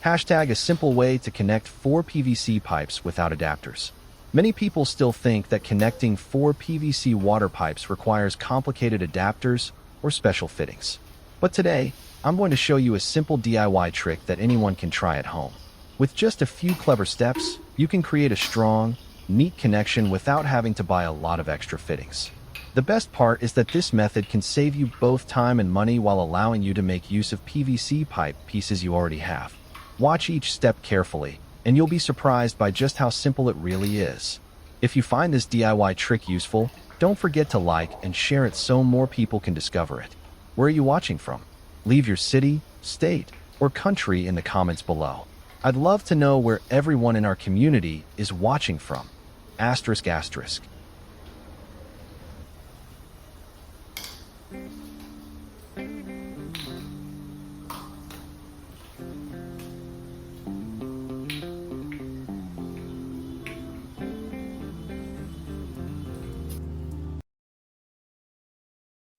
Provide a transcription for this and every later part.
Hashtag a simple way to connect 4 PVC pipes without adapters. Many people still think that connecting 4 PVC water pipes requires complicated adapters or special fittings. But today, I'm going to show you a simple DIY trick that anyone can try at home. With just a few clever steps, you can create a strong, neat connection without having to buy a lot of extra fittings. The best part is that this method can save you both time and money while allowing you to make use of PVC pipe pieces you already have. Watch each step carefully, and you'll be surprised by just how simple it really is. If you find this DIY trick useful, don't forget to like and share it so more people can discover it. Where are you watching from? Leave your city, state, or country in the comments below. I'd love to know where everyone in our community is watching from. Asterisk asterisk.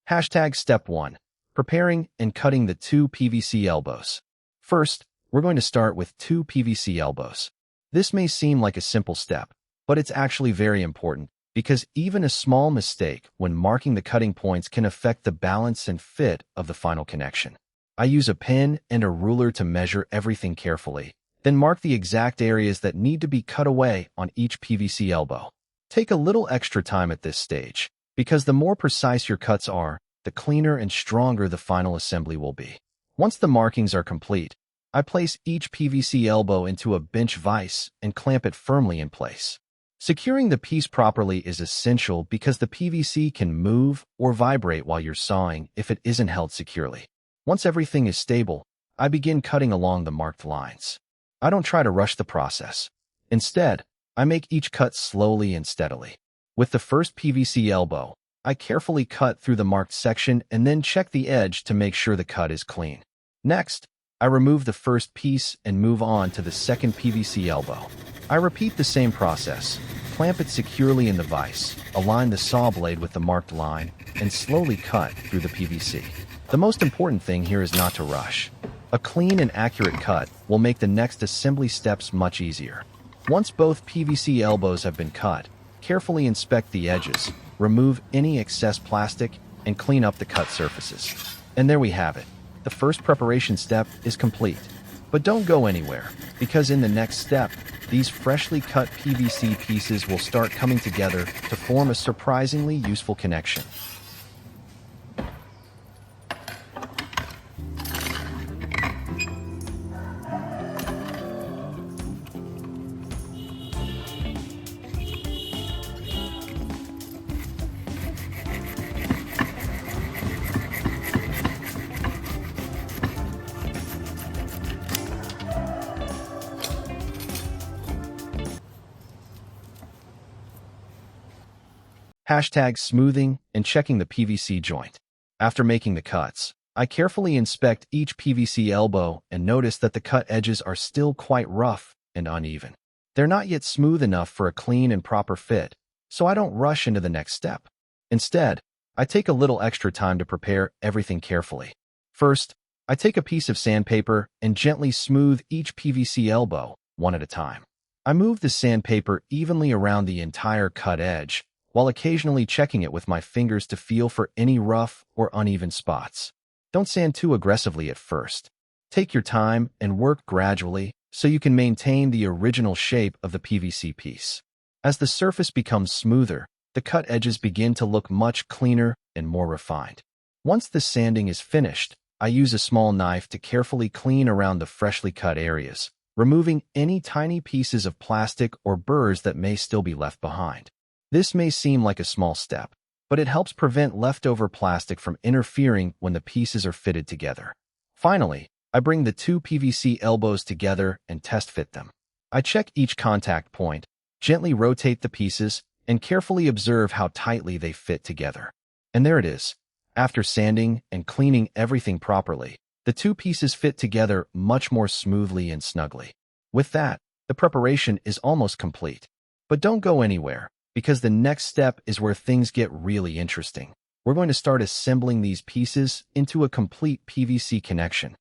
Hashtag Step 1. Preparing and cutting the 2 PVC elbows. First, we're going to start with 2 PVC elbows. This may seem like a simple step, but it's actually very important because even a small mistake when marking the cutting points can affect the balance and fit of the final connection. I use a pen and a ruler to measure everything carefully, then mark the exact areas that need to be cut away on each PVC elbow. Take a little extra time at this stage, because the more precise your cuts are, the cleaner and stronger the final assembly will be. Once the markings are complete, I place each PVC elbow into a bench vise and clamp it firmly in place. Securing the piece properly is essential because the PVC can move or vibrate while you're sawing if it isn't held securely. Once everything is stable, I begin cutting along the marked lines. I don't try to rush the process. Instead, I make each cut slowly and steadily. With the first PVC elbow, I carefully cut through the marked section and then check the edge to make sure the cut is clean. Next, I remove the first piece and move on to the second PVC elbow. I repeat the same process, clamp it securely in the vise, align the saw blade with the marked line, and slowly cut through the PVC. The most important thing here is not to rush. A clean and accurate cut will make the next assembly steps much easier. Once both PVC elbows have been cut, carefully inspect the edges, remove any excess plastic, and clean up the cut surfaces. And there we have it. The first preparation step is complete. But don't go anywhere, because in the next step, these freshly cut PVC pieces will start coming together to form a surprisingly useful connection. Hashtag smoothing and checking the PVC joint. After making the cuts, I carefully inspect each PVC elbow and notice that the cut edges are still quite rough and uneven. They're not yet smooth enough for a clean and proper fit, so I don't rush into the next step. Instead, I take a little extra time to prepare everything carefully. First, I take a piece of sandpaper and gently smooth each PVC elbow, one at a time. I move the sandpaper evenly around the entire cut edge, while occasionally checking it with my fingers to feel for any rough or uneven spots. Don't sand too aggressively at first. Take your time and work gradually so you can maintain the original shape of the PVC piece. As the surface becomes smoother, the cut edges begin to look much cleaner and more refined. Once the sanding is finished, I use a small knife to carefully clean around the freshly cut areas, removing any tiny pieces of plastic or burrs that may still be left behind. This may seem like a small step, but it helps prevent leftover plastic from interfering when the pieces are fitted together. Finally, I bring the 2 PVC elbows together and test fit them. I check each contact point, gently rotate the pieces, and carefully observe how tightly they fit together. And there it is. After sanding and cleaning everything properly, the 2 pieces fit together much more smoothly and snugly. With that, the preparation is almost complete. But don't go anywhere, because the next step is where things get really interesting. We're going to start assembling these pieces into a complete PVC connection.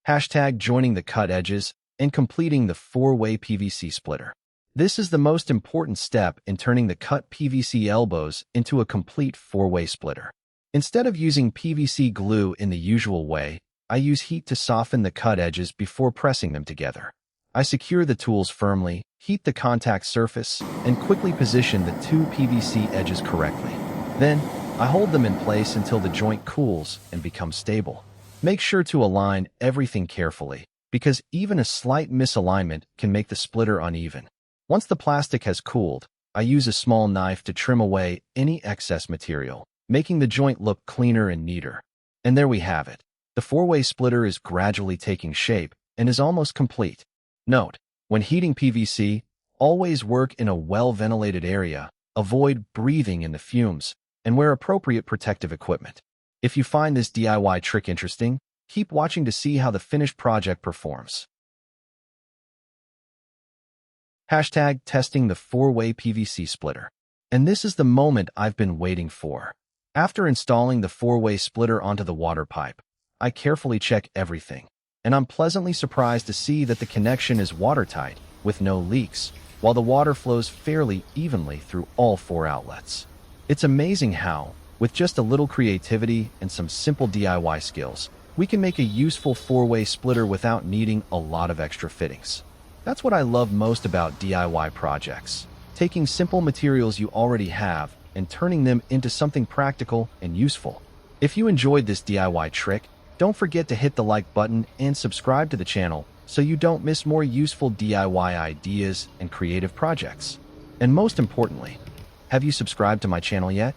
Hashtag joining the cut edges and completing the four-way PVC splitter. This is the most important step in turning the cut PVC elbows into a complete four-way splitter. Instead of using PVC glue in the usual way, I use heat to soften the cut edges before pressing them together. I secure the tools firmly, heat the contact surface, and quickly position the two PVC edges correctly. Then, I hold them in place until the joint cools and becomes stable. Make sure to align everything carefully, because even a slight misalignment can make the splitter uneven. Once the plastic has cooled, I use a small knife to trim away any excess material, making the joint look cleaner and neater. And there we have it. The four-way splitter is gradually taking shape and is almost complete. Note, when heating PVC, always work in a well-ventilated area, avoid breathing in the fumes, and wear appropriate protective equipment. If you find this DIY trick interesting, keep watching to see how the finished project performs. Hashtag testing the four-way PVC splitter. And this is the moment I've been waiting for. After installing the four-way splitter onto the water pipe, I carefully check everything, and I'm pleasantly surprised to see that the connection is watertight, with no leaks, while the water flows fairly evenly through all four outlets. It's amazing how, with just a little creativity and some simple DIY skills, we can make a useful four-way splitter without needing a lot of extra fittings. That's what I love most about DIY projects, taking simple materials you already have and turning them into something practical and useful. If you enjoyed this DIY trick, don't forget to hit the like button and subscribe to the channel so you don't miss more useful DIY ideas and creative projects. And most importantly, have you subscribed to my channel yet?